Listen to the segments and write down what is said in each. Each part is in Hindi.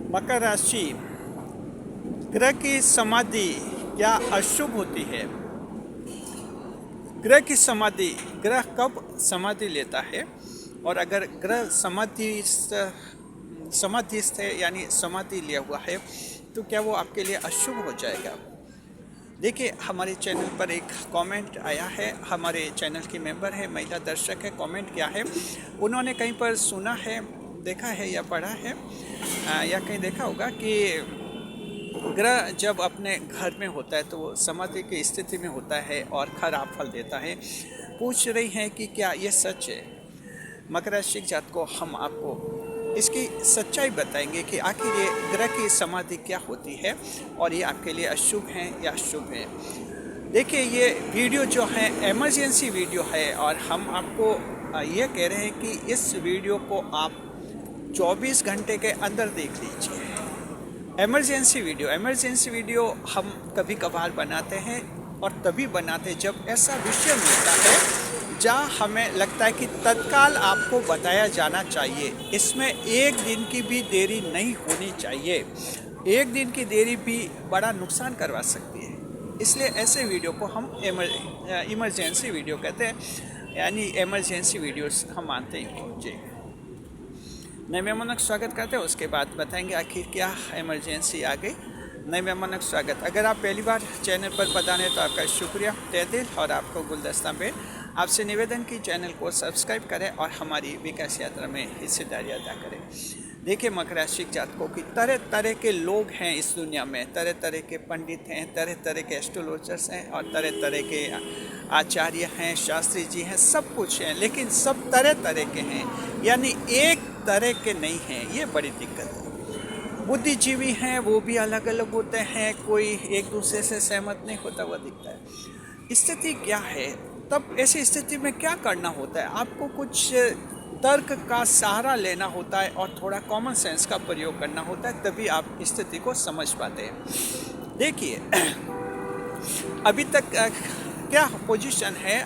मकर राशि, ग्रह की समाधि क्या अशुभ होती है? ग्रह की समाधि, ग्रह कब समाधि लेता है और अगर ग्रह समाधिस्थ है यानी समाधि लिया हुआ है तो क्या वो आपके लिए अशुभ हो जाएगा? देखिए, हमारे चैनल पर एक कमेंट आया है, हमारे चैनल की मेंबर है, महिला दर्शक है, कमेंट किया है। उन्होंने कहीं पर सुना है, देखा है या पढ़ा है या कहीं देखा होगा कि ग्रह जब अपने घर में होता है तो वो समाधि की स्थिति में होता है और खराब फल देता है। पूछ रही हैं कि क्या ये सच है? मकर राशि जातकों, हम आपको इसकी सच्चाई बताएंगे कि आखिर ये ग्रह की समाधि क्या होती है और ये आपके लिए अशुभ है या शुभ है। देखिए, ये वीडियो जो है इमरजेंसी वीडियो है और हम आपको ये कह रहे हैं कि इस वीडियो को आप 24 घंटे के अंदर देख लीजिए। इमरजेंसी वीडियो हम कभी कभार बनाते हैं और तभी बनाते हैं जब ऐसा विषय मिलता है जहाँ हमें लगता है कि तत्काल आपको बताया जाना चाहिए। इसमें एक दिन की भी देरी नहीं होनी चाहिए। एक दिन की देरी भी बड़ा नुकसान करवा सकती है। इसलिए ऐसे वीडियो को हम इमरजेंसी वीडियो कहते हैं, यानी इमरजेंसी वीडियोस हम मानते हैं जी। नए मेहमानों का स्वागत करते हैं, उसके बाद बताएंगे आखिर क्या इमरजेंसी आ गई। नए मेहमानों का स्वागत। अगर आप पहली बार चैनल पर पधारे तो आपका शुक्रिया तहे दिल और आपको गुलदस्ता में आपसे निवेदन की चैनल को सब्सक्राइब करें और हमारी विकास यात्रा में हिस्सेदारी अदा करें। देखिए, मकर राशि जातकों की तरह तरह के लोग हैं इस दुनिया में, तरह तरह के पंडित हैं, तरह तरह के एस्ट्रोलॉजर्स हैं और तरह तरह के आचार्य हैं, शास्त्री जी हैं, सब कुछ हैं, लेकिन सब तरह तरह के हैं, यानी एक तरह के नहीं हैं। ये बड़ी दिक्कत है। बुद्धिजीवी हैं, वो भी अलग अलग होते हैं, कोई एक दूसरे से सहमत नहीं होता हुआ दिखता है। स्थिति क्या है? तब ऐसी स्थिति में क्या करना होता है? आपको कुछ तर्क का सहारा लेना होता है और थोड़ा कॉमन सेंस का प्रयोग करना होता है, तभी आप स्थिति को समझ पाते हैं। देखिए, अभी तक क्या पोजीशन है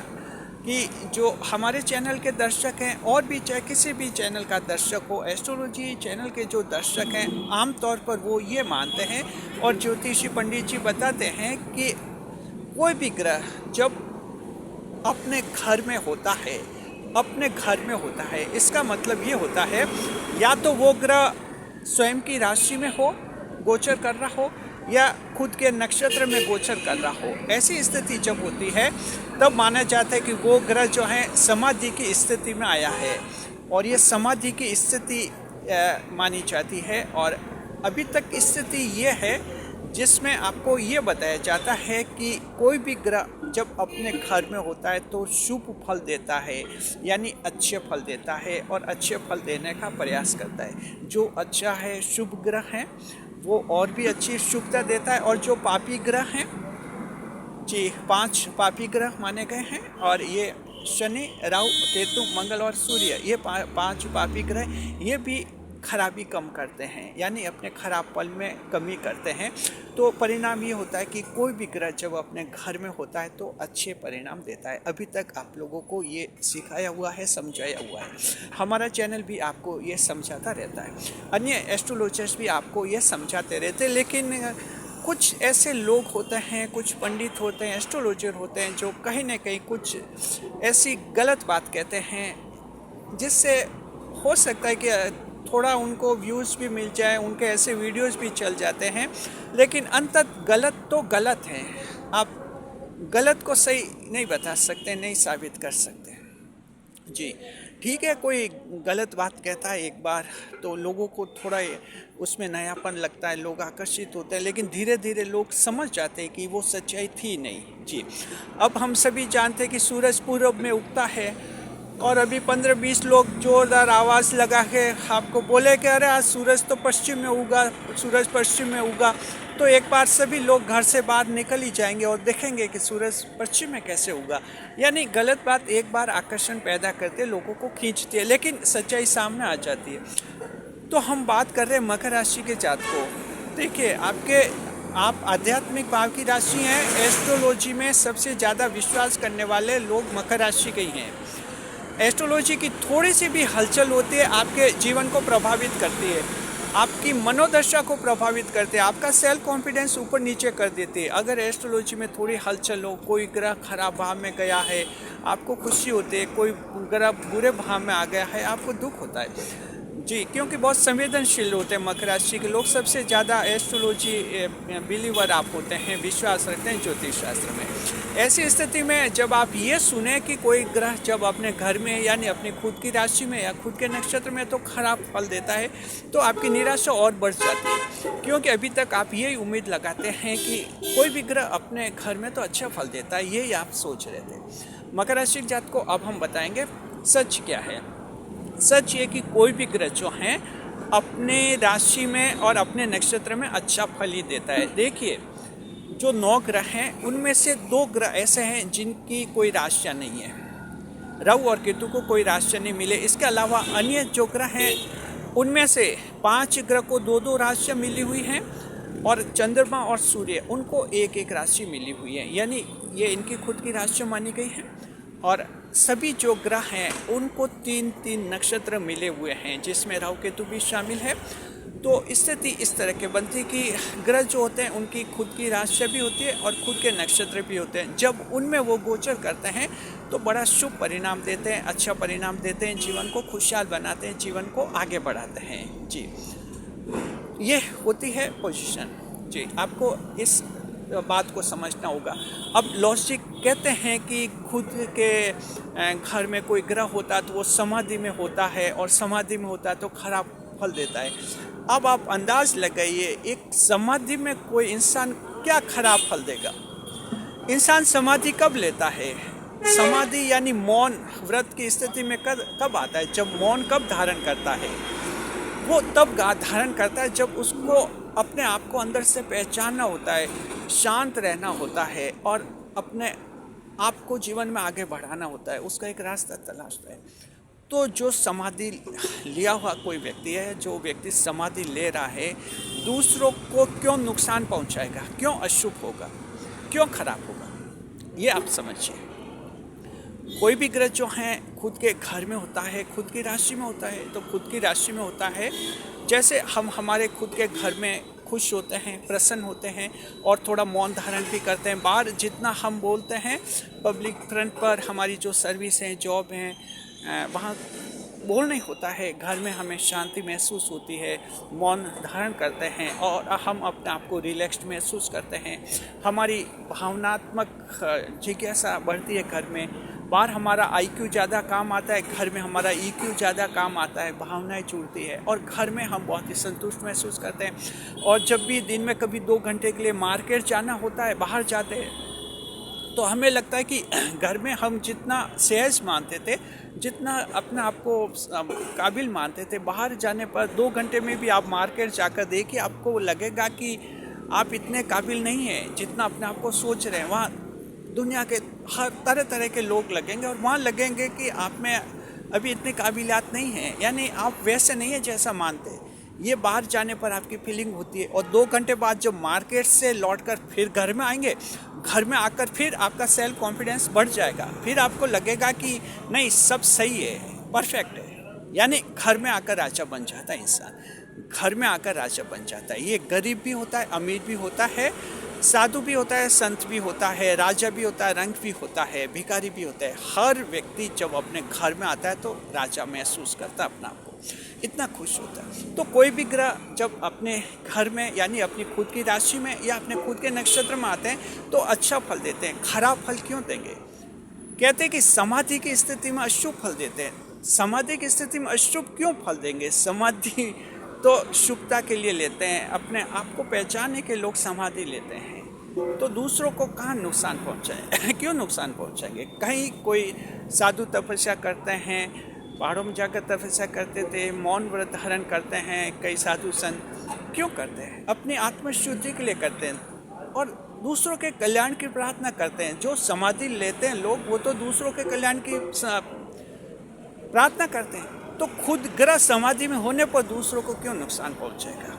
कि जो हमारे चैनल के दर्शक हैं और भी चाहे किसी भी चैनल का दर्शक हो, एस्ट्रोलॉजी चैनल के जो दर्शक हैं आमतौर पर वो ये मानते हैं और ज्योतिषी पंडित जी बताते हैं कि कोई भी ग्रह जब अपने घर में होता है, इसका मतलब ये होता है या तो वो ग्रह स्वयं की राशि में हो, गोचर कर रहा हो, या खुद के नक्षत्र में गोचर कर रहा हो। ऐसी स्थिति जब होती है तब माना जाता है कि वो ग्रह जो है समाधि की स्थिति में आया है और ये समाधि की स्थिति मानी जाती है। और अभी तक स्थिति ये है जिसमें आपको ये बताया जाता है कि कोई भी ग्रह जब अपने घर में होता है तो शुभ फल देता है, यानी अच्छे फल देता है और अच्छे फल देने का प्रयास करता है। जो अच्छा है, शुभ ग्रह हैं, वो और भी अच्छी शुभता देता है। और जो पापी ग्रह हैं जी, 5 पापी ग्रह माने गए हैं और ये शनि, राहु, केतु, मंगल और सूर्य, ये 5 पापी ग्रह, ये भी खराबी कम करते हैं, यानी अपने खराब फल में कमी करते हैं। तो परिणाम ये होता है कि कोई भी ग्रह जब अपने घर में होता है तो अच्छे परिणाम देता है। अभी तक आप लोगों को ये सिखाया हुआ है, समझाया हुआ है। हमारा चैनल भी आपको ये समझाता रहता है, अन्य एस्ट्रोलॉजर्स भी आपको ये समझाते रहते हैं। लेकिन कुछ ऐसे लोग होते हैं, कुछ पंडित होते हैं, एस्ट्रोलॉजर होते हैं जो कहीं ना कहीं कुछ ऐसी गलत बात कहते हैं जिससे हो सकता है कि थोड़ा उनको व्यूज़ भी मिल जाए, उनके ऐसे वीडियोस भी चल जाते हैं, लेकिन अंततः गलत तो गलत हैं। आप गलत को सही नहीं बता सकते, नहीं साबित कर सकते जी। ठीक है, कोई गलत बात कहता है एक बार तो लोगों को थोड़ा उसमें नयापन लगता है, लोग आकर्षित होते हैं, लेकिन धीरे धीरे लोग समझ जाते हैं कि वो सच्चाई थी नहीं जी। अब हम सभी जानते हैं कि सूरज पूरब में उगता है और अभी 15-20 लोग जोरदार आवाज़ लगा के आपको बोले कि अरे आज सूरज तो पश्चिम में उगा, सूरज पश्चिम में उगा, तो एक बार सभी लोग घर से बाहर निकल ही जाएंगे और देखेंगे कि सूरज पश्चिम में कैसे उगा। यानी गलत बात एक बार आकर्षण पैदा करते, लोगों को खींचती है, लेकिन सच्चाई सामने आ जाती है। तो हम बात कर रहे हैं मकर राशि के जातकों। देखिए, आप आध्यात्मिक भाव की राशि हैं। एस्ट्रोलॉजी में सबसे ज़्यादा विश्वास करने वाले लोग मकर राशि के ही हैं। एस्ट्रोलॉजी की थोड़ी सी भी हलचल होती है आपके जीवन को प्रभावित करती है। आपकी मनोदशा को प्रभावित करते हैं, आपका सेल्फ कॉन्फिडेंस ऊपर नीचे कर देते हैं। अगर एस्ट्रोलॉजी में थोड़ी हलचल हो, कोई ग्रह खराब भाव में गया है, आपको खुशी होती है, कोई ग्रह बुरे भाव में आ गया है, आपको दुख होता है जी, क्योंकि बहुत संवेदनशील होते हैं मकर राशि के लोग। सबसे ज़्यादा एस्ट्रोलॉजी बिलीवर आप होते हैं, विश्वास रखते हैं ज्योतिष शास्त्र में। ऐसी स्थिति में जब आप ये सुने कि कोई ग्रह जब अपने घर में यानी अपनी खुद की राशि में या खुद के नक्षत्र में तो खराब फल देता है, तो आपकी निराशा और बढ़ जाती है, क्योंकि अभी तक आप यही उम्मीद लगाते हैं कि कोई भी ग्रह अपने घर में तो अच्छा फल देता है, यही आप सोच रहे थे। मकर राशि के जातक को अब हम बताएंगे सच क्या है। सच ये कि कोई भी ग्रह जो हैं अपने राशि में और अपने नक्षत्र में अच्छा फल ही देता है। देखिए, जो 9 ग्रह हैं उनमें से 2 ग्रह ऐसे हैं जिनकी कोई राशियाँ नहीं है। राहु और केतु को कोई राशियाँ नहीं मिले। इसके अलावा अन्य जो ग्रह हैं उनमें से 5 ग्रह को 2-2 राशियाँ मिली हुई हैं और चंद्रमा और सूर्य उनको 1-1 राशि मिली हुई है, यानी ये इनकी खुद की राशियाँ मानी गई हैं। और सभी जो ग्रह हैं उनको 3-3 नक्षत्र मिले हुए हैं, जिसमें राहु केतु भी शामिल है। तो स्थिति इस तरह के बनती है कि ग्रह जो होते हैं उनकी खुद की राशि भी होती है और खुद के नक्षत्र भी होते हैं। जब उनमें वो गोचर करते हैं तो बड़ा शुभ परिणाम देते हैं, अच्छा परिणाम देते हैं, जीवन को खुशहाल बनाते हैं, जीवन को आगे बढ़ाते हैं जी। ये होती है पोजीशन जी, आपको इस बात को समझना होगा। अब लॉजिक कहते हैं कि खुद के घर में कोई ग्रह होता है तो वो समाधि में होता है और समाधि में होता है तो खराब फल देता है। अब आप अंदाज लगाइए, एक समाधि में कोई इंसान क्या खराब फल देगा। इंसान समाधि कब लेता है? समाधि यानी मौन व्रत की स्थिति में कब आता है? जब मौन कब धारण करता है? वो तब धारण करता है जब उसको अपने आप को अंदर से पहचानना होता है, शांत रहना होता है और अपने आप को जीवन में आगे बढ़ाना होता है, उसका एक रास्ता तलाशता है। तो जो समाधि लिया हुआ कोई व्यक्ति है, जो व्यक्ति समाधि ले रहा है, दूसरों को क्यों नुकसान पहुंचाएगा, क्यों अशुभ होगा, क्यों खराब होगा, ये आप समझिए। कोई भी ग्रह जो हैं खुद के घर में होता है, खुद की राशि में होता है, तो खुद की राशि में होता है जैसे हम हमारे खुद के घर में खुश होते हैं, प्रसन्न होते हैं और थोड़ा मौन धारण भी करते हैं। बाहर जितना हम बोलते हैं पब्लिक फ्रंट पर, हमारी जो सर्विस हैं, जॉब हैं, वहाँ बोल नहीं होता है। घर में हमें शांति महसूस होती है, मौन धारण करते हैं और हम अपने आप को रिलैक्स्ड महसूस करते हैं। हमारी भावनात्मक जिज्ञासा बढ़ती है घर में। बाहर हमारा IQ ज़्यादा काम आता है, घर में हमारा EQ ज़्यादा काम आता है, भावनाएं जुड़ती है और घर में हम बहुत ही संतुष्ट महसूस करते हैं। और जब भी दिन में कभी 2 घंटे के लिए मार्केट जाना होता है, बाहर जाते हैं, तो हमें लगता है कि घर में हम जितना सहज मानते थे, जितना अपने आप को काबिल मानते थे, बाहर जाने पर 2 घंटे में भी आप मार्केट जाकर देखिए, आपको लगेगा कि आप इतने काबिल नहीं हैं जितना अपने आप को सोच रहे हैं। वहाँ दुनिया के हर तरह तरह के लोग लगेंगे और वहाँ लगेंगे कि आप में अभी इतनी काबिलियत नहीं है, यानी आप वैसे नहीं है जैसा मानते। ये बाहर जाने पर आपकी फीलिंग होती है। और 2 घंटे बाद जब मार्केट से लौटकर फिर घर में आएंगे, घर में आकर फिर आपका सेल्फ कॉन्फिडेंस बढ़ जाएगा, फिर आपको लगेगा कि नहीं, सब सही है, परफेक्ट है। यानी घर में आकर राजा बन जाता है इंसान, घर में आकर राजा बन जाता है। ये गरीब भी होता है, अमीर भी होता है, साधु भी होता है, संत भी होता है, राजा भी होता है, रंक भी होता है, भिखारी भी होता है। हर व्यक्ति जब अपने घर में आता है तो राजा महसूस करता है अपना आप को, इतना खुश होता है। तो कोई भी ग्रह जब अपने घर में यानी अपनी खुद की राशि में या अपने खुद के नक्षत्र में आते हैं तो अच्छा फल देते हैं। खराब फल क्यों देंगे? कहते हैं कि समाधि की स्थिति में अशुभ फल देते हैं। समाधि की स्थिति में अशुभ क्यों फल देंगे? समाधि तो शुभता के लिए लेते हैं, अपने आप को पहचानने के लोग समाधि लेते हैं। तो दूसरों को कहाँ नुकसान पहुँचाए क्यों नुकसान पहुँचाएंगे? कहीं कोई साधु तपस्या करते हैं, पहाड़ों में जाकर तपस्या करते थे, मौन व्रत धारण करते हैं, कई साधु संत क्यों करते हैं? अपनी आत्मशुद्धि के लिए करते हैं और दूसरों के कल्याण की प्रार्थना करते हैं। जो समाधि लेते हैं लोग, वो तो दूसरों के कल्याण की प्रार्थना करते हैं। तो खुद ग्रह समाधि में होने पर दूसरों को क्यों नुकसान पहुंचेगा?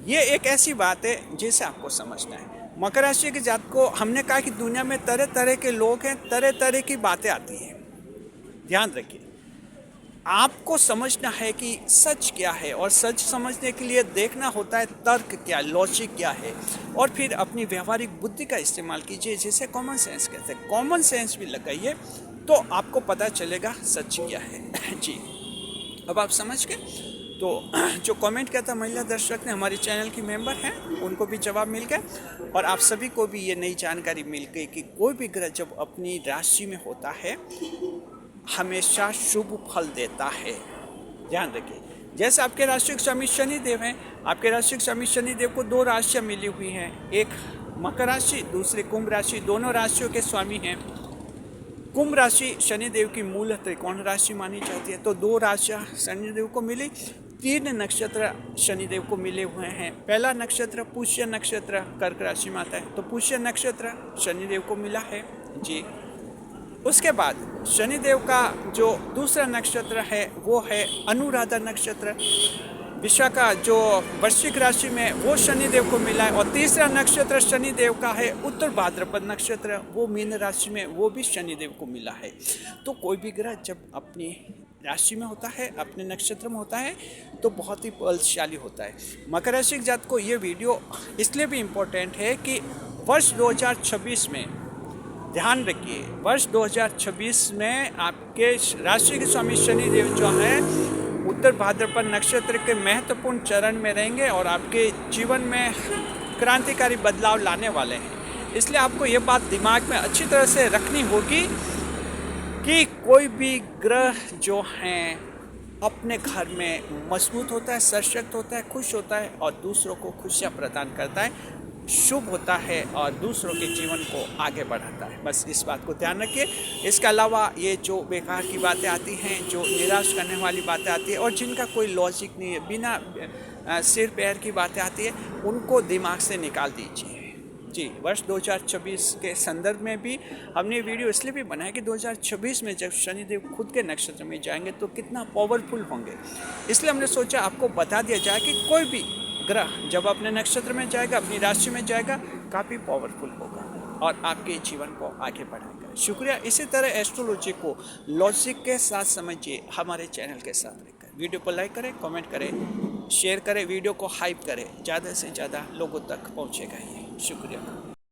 ये एक ऐसी बात है जिसे आपको समझना है। मकर राशि के जातक को हमने कहा कि दुनिया में तरह तरह के लोग हैं, तरह तरह की बातें आती हैं, ध्यान रखिए। आपको समझना है कि सच क्या है, और सच समझने के लिए देखना होता है तर्क क्या, लॉजिक क्या है, और फिर अपनी व्यवहारिक बुद्धि का इस्तेमाल कीजिए, जिसे कॉमन सेंस कहते हैं। कॉमन सेंस भी लगाइए तो आपको पता चलेगा सच क्या है। जी, अब आप समझ गए। तो जो कमेंट किया था महिला दर्शक ने, हमारे चैनल की मेंबर हैं, उनको भी जवाब मिल गया, और आप सभी को भी ये नई जानकारी मिल गई कि कोई भी ग्रह जब अपनी राशि में होता है हमेशा शुभ फल देता है। ध्यान रखिए, जैसे आपके राशि के स्वामी शनिदेव हैं, आपके राशि के स्वामी शनिदेव को 2 राशियाँ मिली हुई हैं, एक मकर राशि, दूसरी कुंभ राशि, दोनों राशियों के स्वामी हैं। कुंभ राशि शनिदेव की मूल त्रिकोण राशि मानी जाती है, तो 2 राशियाँ शनिदेव को मिली। 3 नक्षत्र शनिदेव को मिले हुए हैं। पहला नक्षत्र पुष्य नक्षत्र कर्क राशि में आता है, तो पुष्य नक्षत्र शनिदेव को मिला है। जी, उसके बाद शनिदेव का जो दूसरा नक्षत्र है वो है अनुराधा नक्षत्र, विशाखा जो वृश्चिक राशि में, वो शनिदेव को मिला है। और तीसरा नक्षत्र शनिदेव का है उत्तर भाद्रपद नक्षत्र, वो मीन राशि में, वो भी शनिदेव को मिला है। तो कोई भी ग्रह जब अपनी राशि में होता है, अपने नक्षत्र में होता है, तो बहुत ही बलशाली होता है। मकर राशि के जातकों को ये वीडियो इसलिए भी इम्पोर्टेंट है कि वर्ष 2026 में ध्यान रखिए, वर्ष 2026 में आपके राशि के स्वामी शनिदेव जो हैं उत्तर भाद्रपद नक्षत्र के महत्वपूर्ण चरण में रहेंगे और आपके जीवन में क्रांतिकारी बदलाव लाने वाले हैं। इसलिए आपको ये बात दिमाग में अच्छी तरह से रखनी होगी कि कोई भी ग्रह जो हैं अपने घर में मजबूत होता है, सशक्त होता है, खुश होता है और दूसरों को खुशियाँ प्रदान करता है, शुभ होता है और दूसरों के जीवन को आगे बढ़ाता है। बस इस बात को ध्यान रखिए। इसके अलावा ये जो बेकार की बातें आती हैं, जो निराश करने वाली बातें आती हैं और जिनका कोई लॉजिक नहीं है, बिना सिर पैर की बातें आती है, उनको दिमाग से निकाल दीजिए। जी, वर्ष 2026 के संदर्भ में भी हमने वीडियो इसलिए भी बनाया कि 2026 में जब शनिदेव खुद के नक्षत्र में जाएंगे तो कितना पावरफुल होंगे। इसलिए हमने सोचा आपको बता दिया जाए कि कोई भी ग्रह जब अपने नक्षत्र में जाएगा, अपनी राशि में जाएगा, काफ़ी पावरफुल होगा और आपके जीवन को आगे बढ़ाएगा। शुक्रिया। इसी तरह एस्ट्रोलॉजी को लॉजिक के साथ समझिए हमारे चैनल के साथ रहकर। वीडियो को लाइक करें, कमेंट करें, शेयर करें, वीडियो को हाइप करें, ज़्यादा से ज़्यादा लोगों तक पहुँचेगा ये। शुक्रिया।